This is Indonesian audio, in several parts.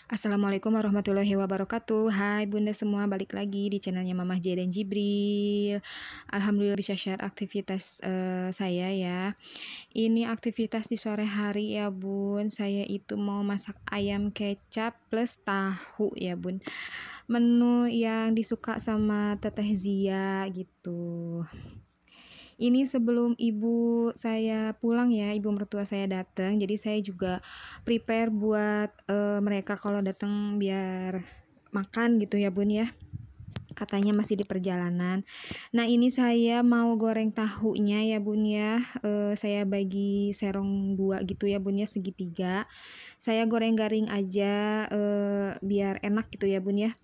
Assalamualaikum warahmatullahi wabarakatuh. Hai Bunda semua, balik lagi di channelnya Mamah J dan Jibril. Alhamdulillah bisa share aktivitas saya ya. Ini aktivitas di sore hari ya Bun. Saya itu mau masak ayam kecap plus tahu ya Bun. Menu yang disuka sama Teteh Zia gitu. Ini sebelum ibu saya pulang ya, ibu mertua saya datang, jadi saya juga prepare buat, mereka kalau datang biar makan gitu ya Bun ya, katanya masih di perjalanan. Nah ini saya mau goreng tahunya ya Bun ya, saya bagi serong 2 gitu ya Bun ya, segitiga. Saya goreng garing aja, biar enak gitu ya Bun ya.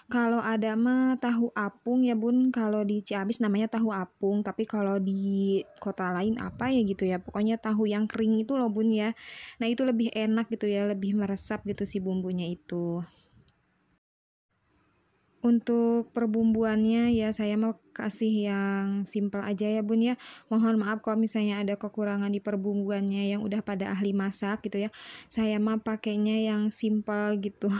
Kalau ada mah tahu apung ya Bun, kalau di Ciamis namanya tahu apung, tapi kalau di kota lain apa ya gitu ya, pokoknya tahu yang kering itu loh Bun ya. Nah itu lebih enak gitu ya, lebih meresap gitu si bumbunya itu. Untuk perbumbuannya ya saya mau kasih yang simpel aja ya Bun ya. Mohon maaf kalau misalnya ada kekurangan di perbumbuannya yang udah pada ahli masak gitu ya. Saya mah pakainya yang simpel gitu.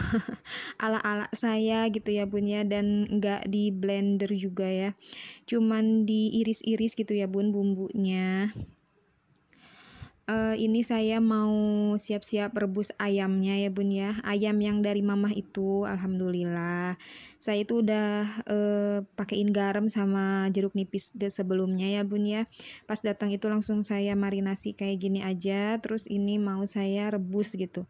Ala-ala saya gitu ya Bun ya, dan nggak di blender juga ya. Cuman diiris-iris gitu ya Bun bumbunya. Ini saya mau siap-siap rebus ayamnya ya Bun ya, ayam yang dari mamah itu alhamdulillah. Saya itu udah, pakein garam sama jeruk nipis sebelumnya ya Bun ya. Pas datang itu langsung saya marinasi kayak gini aja, terus ini mau saya rebus gitu.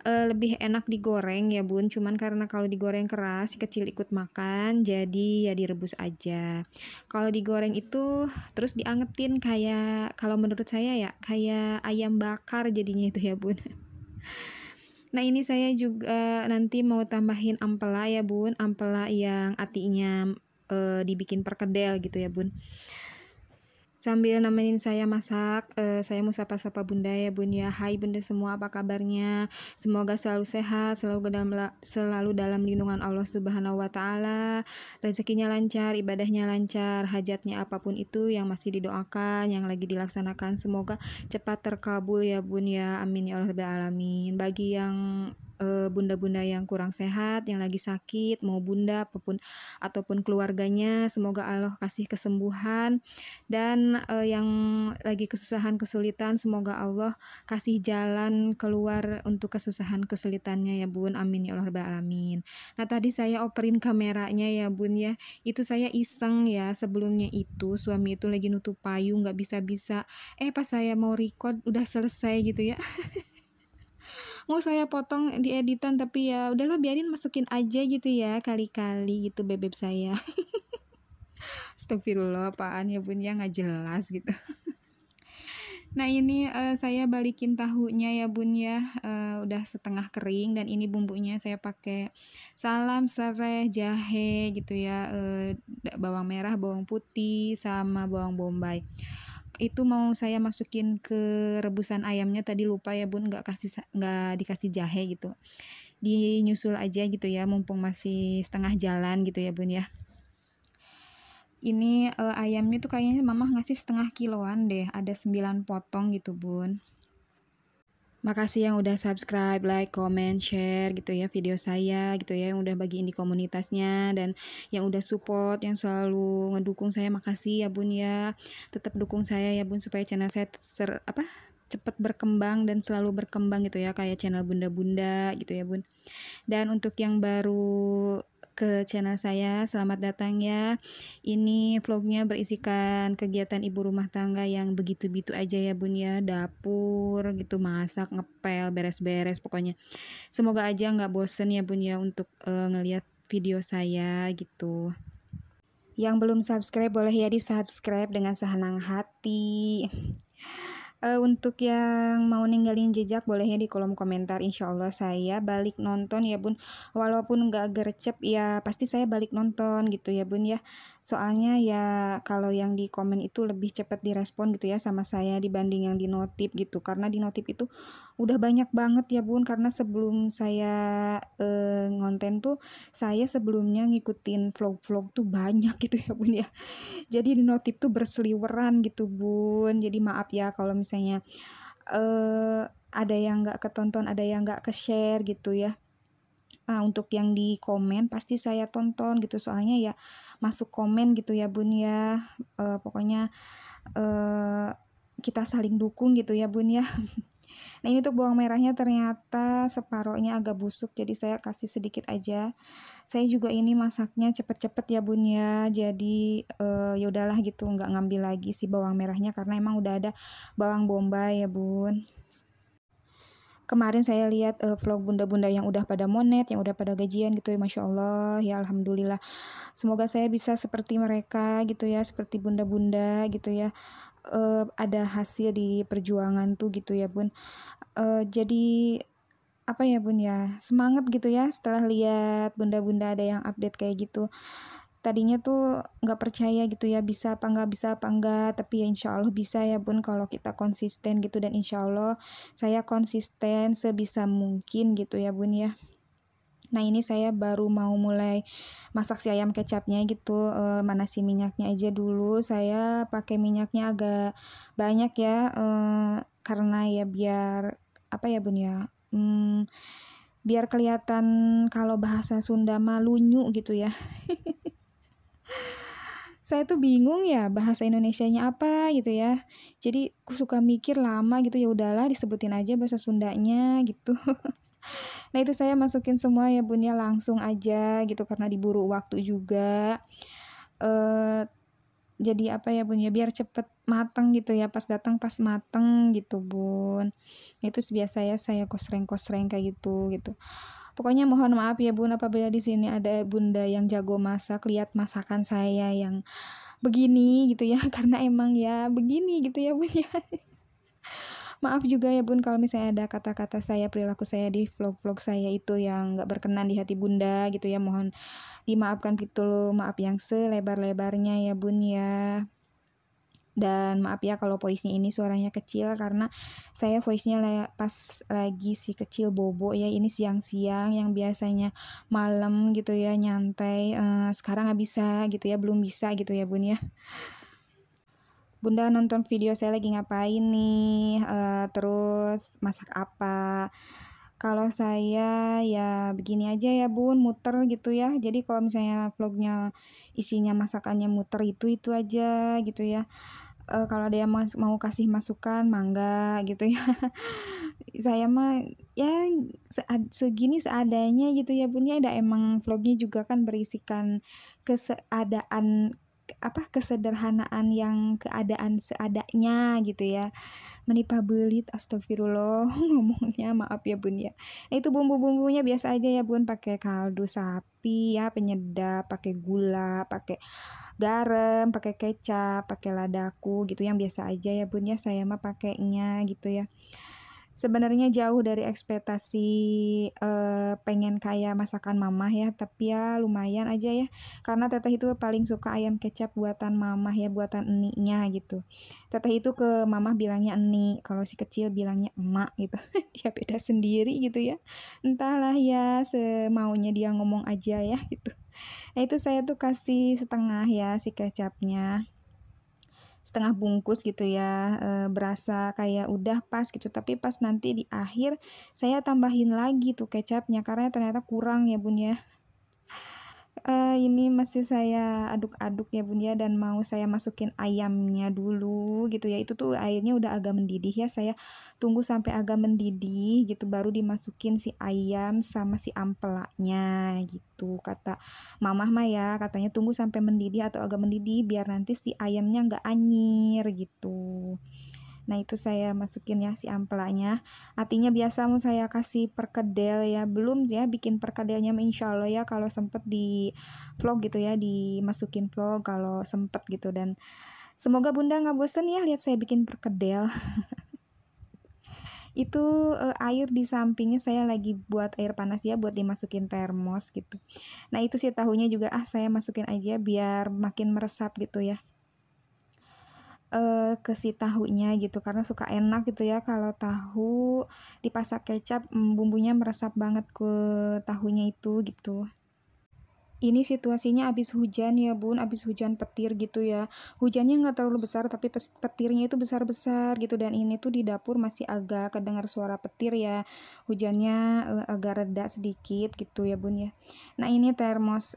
Lebih enak digoreng ya Bun, cuman karena kalau digoreng keras si kecil ikut makan, jadi ya direbus aja. Kalau digoreng itu terus diangetin kayak kalau menurut saya ya, kayak ayam bakar jadinya itu ya Bun. Nah ini saya juga nanti mau tambahin ampela ya Bun, ampela yang atinya, dibikin perkedel gitu ya Bun. Sambil nemenin saya masak, saya mau sapa-sapa Bunda ya Bun ya. Hai Bunda semua, apa kabarnya? Semoga selalu sehat, selalu dalam lindungan Allah Subhanahu wa taala. Rezekinya lancar, ibadahnya lancar, hajatnya apapun itu yang masih didoakan, yang lagi dilaksanakan semoga cepat terkabul ya Bun ya. Amin ya rabbal alamin. Bagi yang bunda-bunda yang kurang sehat, yang lagi sakit, mau bunda ataupun keluarganya, semoga Allah kasih kesembuhan, dan yang lagi kesusahan kesulitan semoga Allah kasih jalan keluar untuk kesusahan kesulitannya ya Bun, amin ya Allah rabbal alamin. Nah tadi saya operin kameranya ya Bun ya, itu saya iseng ya, sebelumnya itu suami itu lagi nutup payung nggak bisa-bisa, pas saya mau record udah selesai gitu ya. Mau saya potong di editan tapi ya udahlah biarin masukin aja gitu ya kali-kali gitu bebek saya. Astagfirullah, apaan ya Bun ya, nggak jelas gitu. Nah ini, saya balikin tahunya ya Bun ya, udah setengah kering dan ini bumbunya saya pakai salam, serai, jahe gitu ya, bawang merah, bawang putih, sama bawang bombay. Itu mau saya masukin ke rebusan ayamnya tadi lupa ya Bun, nggak dikasih jahe gitu. Dinyusul aja gitu ya, mumpung masih setengah jalan gitu ya Bun ya. Ini, ayamnya tuh kayaknya mama ngasih setengah kiloan deh, ada 9 potong gitu Bun. Makasih yang udah subscribe, like, comment, share gitu ya video saya gitu ya, yang udah bagiin di komunitasnya, dan yang udah support, yang selalu ngedukung saya, makasih ya Bun ya. Tetap dukung saya ya Bun supaya channel saya cepet berkembang dan selalu berkembang gitu ya, kayak channel bunda-bunda gitu ya Bun. Dan untuk yang baru ke channel saya, selamat datang ya. Ini vlognya berisikan kegiatan ibu rumah tangga yang begitu-begitu aja ya Bun ya. Dapur gitu, masak, ngepel, beres-beres pokoknya. Semoga aja nggak bosen ya Bun ya untuk ngeliat video saya gitu. Yang belum subscribe boleh ya di subscribe dengan senang hati. Untuk yang mau ninggalin jejak bolehnya di kolom komentar, insya Allah saya balik nonton ya Bun, walaupun nggak gercep ya pasti saya balik nonton gitu ya Bun ya, soalnya ya kalau yang di komen itu lebih cepat direspon gitu ya sama saya dibanding yang di notif gitu, karena di notif itu udah banyak banget ya Bun, karena sebelum saya ngonten tuh saya sebelumnya ngikutin vlog-vlog tuh banyak gitu ya Bun ya. Jadi di notif tuh berseliweran gitu Bun. Jadi maaf ya kalau misalnya ada yang nggak ketonton, ada yang nggak ke-share gitu ya. Nah, untuk yang di komen pasti saya tonton gitu, soalnya ya masuk komen gitu ya Bun ya, pokoknya, eee, kita saling dukung gitu ya Bun ya. Nah, ini tuh bawang merahnya ternyata separohnya agak busuk, jadi saya kasih sedikit aja. Saya juga ini masaknya cepet-cepet ya Bun ya, jadi, ya udahlah gitu nggak ngambil lagi si bawang merahnya karena emang udah ada bawang bombay ya Bun. Kemarin saya lihat, vlog bunda-bunda yang udah pada monet, yang udah pada gajian gitu ya, masya Allah, ya alhamdulillah. Semoga saya bisa seperti mereka gitu ya, seperti bunda-bunda gitu ya, ada hasil di perjuangan tuh gitu ya Bun. Jadi apa ya Bun ya, semangat gitu ya setelah lihat bunda-bunda ada yang update kayak gitu. Tadinya tuh nggak percaya gitu ya, bisa apa enggak, tapi ya insya Allah bisa ya Bun kalau kita konsisten gitu, dan insya Allah saya konsisten sebisa mungkin gitu ya Bun ya. Nah, ini saya baru mau mulai masak si ayam kecapnya gitu, manasi minyaknya aja dulu, saya pakai minyaknya agak banyak ya, karena ya biar apa ya Bun ya, biar kelihatan kalau bahasa Sunda mah lunyu gitu ya. Saya tuh bingung ya bahasa Indonesianya apa gitu ya. Jadi aku suka mikir lama gitu, ya udahlah disebutin aja bahasa Sundanya gitu. Nah, itu saya masukin semua ya Bun ya, langsung aja gitu karena diburu waktu juga. Eee, jadi apa ya Bun ya, biar cepet mateng gitu ya, pas datang pas mateng gitu Bun. Itu biasa ya saya kosreng-kosreng kayak gitu. Pokoknya mohon maaf ya Bun apabila di sini ada bunda yang jago masak, lihat masakan saya yang begini gitu ya, karena emang ya begini gitu ya Bun ya. Maaf juga ya Bun kalau misalnya ada kata-kata saya, perilaku saya di vlog-vlog saya itu yang nggak berkenan di hati Bunda gitu ya, mohon dimaafkan gitu loh, maaf yang selebar-lebarnya ya Bun ya. Dan maaf ya kalau voice-nya ini suaranya kecil karena saya voice-nya pas lagi si kecil bobo ya, ini siang-siang yang biasanya malam gitu ya nyantai, sekarang nggak bisa gitu ya, belum bisa gitu ya Bun ya. Bunda nonton video saya lagi ngapain nih, terus masak apa. Kalau saya ya begini aja ya Bun, muter gitu ya. Jadi kalau misalnya vlognya isinya masakannya muter itu aja gitu ya. Kalau ada yang mau kasih masukan mangga gitu ya. Saya mah ya segini seadanya gitu ya Bun ya, emang vlognya juga kan berisikan kesederhanaan yang keadaan seadanya gitu ya. Menipah belit, astagfirullah ngomongnya, maaf ya Bun ya. Nah, itu bumbu-bumbunya biasa aja ya Bun, pakai kaldu sapi ya, penyedap, pakai gula, pakai garam, pakai kecap, pakai ladaku gitu yang biasa aja ya Bun ya, saya mah pakainya gitu ya. Sebenarnya jauh dari ekspektasi, pengen kayak masakan mamah ya, tapi ya lumayan aja ya, karena teteh itu paling suka ayam kecap buatan mamah ya, buatan eniknya gitu. Teteh itu ke mamah bilangnya eni, kalau si kecil bilangnya emak gitu. Ya beda sendiri gitu ya. Entahlah ya, semaunya dia ngomong aja ya gitu. Nah, itu saya tuh kasih setengah ya si kecapnya. Setengah bungkus gitu ya, berasa kayak udah pas gitu, tapi pas nanti di akhir saya tambahin lagi tuh kecapnya karena ternyata kurang ya Bun ya. Ini masih saya aduk-aduk ya Bun ya, dan mau saya masukin ayamnya dulu gitu ya, itu tuh airnya udah agak mendidih ya, saya tunggu sampai agak mendidih gitu baru dimasukin si ayam sama si ampelanya gitu, kata mamah mah ya, katanya tunggu sampai mendidih atau agak mendidih biar nanti si ayamnya nggak anyir gitu. Nah, itu saya masukin ya si ampelanya. Artinya biasa mau saya kasih perkedel ya. Belum ya bikin perkedelnya insya Allah ya kalau sempet di vlog gitu ya, dimasukin vlog kalau sempet gitu, dan semoga Bunda nggak bosen ya lihat saya bikin perkedel. Itu air di sampingnya saya lagi buat air panas ya buat dimasukin termos gitu. Nah, itu sih tahunya juga saya masukin aja biar makin meresap gitu ya. Ke si tahunya gitu, karena suka enak gitu ya kalau tahu dipasak kecap, bumbunya meresap banget ke tahunya itu gitu. Ini situasinya abis hujan ya Bun, abis hujan petir gitu ya. Hujannya nggak terlalu besar tapi petirnya itu besar-besar gitu dan ini tuh di dapur masih agak kedengar suara petir ya. Hujannya, agak reda sedikit gitu ya Bun ya. Nah ini termos,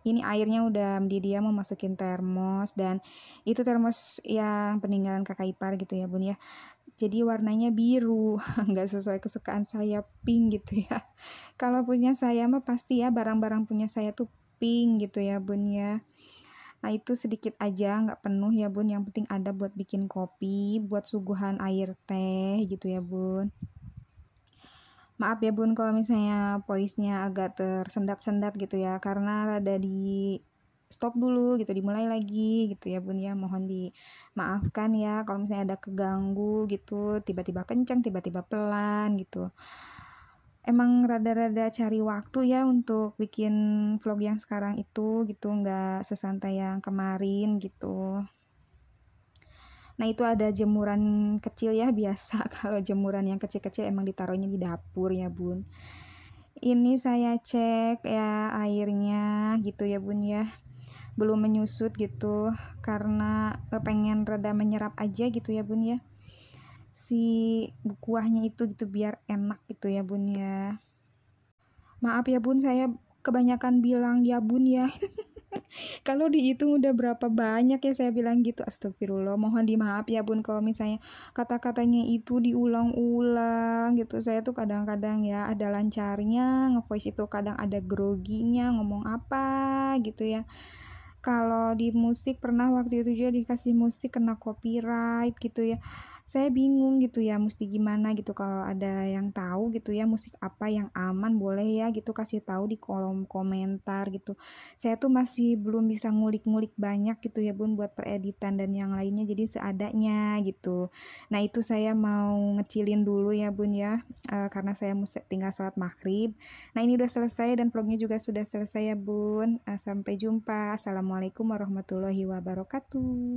ini airnya udah mendidih ya, mau masukin termos dan itu termos yang peninggalan kakak ipar gitu ya Bun ya. Jadi warnanya biru, nggak sesuai kesukaan saya, pink gitu ya. Kalau punya saya mah pasti ya barang-barang punya saya tuh pink gitu ya Bun ya. Nah itu sedikit aja nggak penuh ya Bun, yang penting ada buat bikin kopi, buat suguhan air teh gitu ya Bun. Maaf ya Bun kalau misalnya voice-nya agak tersendat-sendat gitu ya, karena rada di stop dulu gitu, dimulai lagi gitu ya Bun ya. Mohon dimaafkan ya kalau misalnya ada keganggu gitu, tiba-tiba kencang, tiba-tiba pelan gitu. Emang rada-rada cari waktu ya untuk bikin vlog yang sekarang itu gitu, nggak sesantai yang kemarin gitu. Nah itu ada jemuran kecil ya, biasa kalau jemuran yang kecil-kecil emang ditaruhnya di dapur ya Bun. Ini saya cek ya airnya gitu ya Bun ya, belum menyusut gitu karena pengen rada menyerap aja gitu ya Bun ya, si kuahnya itu gitu biar enak gitu ya Bun ya. Maaf ya Bun, saya kebanyakan bilang ya Bun ya. Kalau dihitung udah berapa banyak ya saya bilang gitu. Astagfirullah, mohon dimaaf ya Bun kalau misalnya kata-katanya itu diulang-ulang gitu. Saya tuh kadang-kadang ya ada lancarnya, nge-voice itu kadang ada groginya, ngomong apa gitu ya. Kalau di musik pernah waktu itu juga dikasih musik kena copyright gitu ya. Saya bingung gitu ya mesti gimana gitu, kalau ada yang tahu gitu ya musik apa yang aman boleh ya gitu kasih tahu di kolom komentar gitu. Saya tuh masih belum bisa ngulik-ngulik banyak gitu ya Bun buat pereditan dan yang lainnya, jadi seadanya gitu. Nah itu saya mau ngecilin dulu ya Bun ya, karena saya mesti tinggal sholat maghrib. Nah ini udah selesai dan vlognya juga sudah selesai ya Bun. Sampai jumpa. Assalamualaikum warahmatullahi wabarakatuh.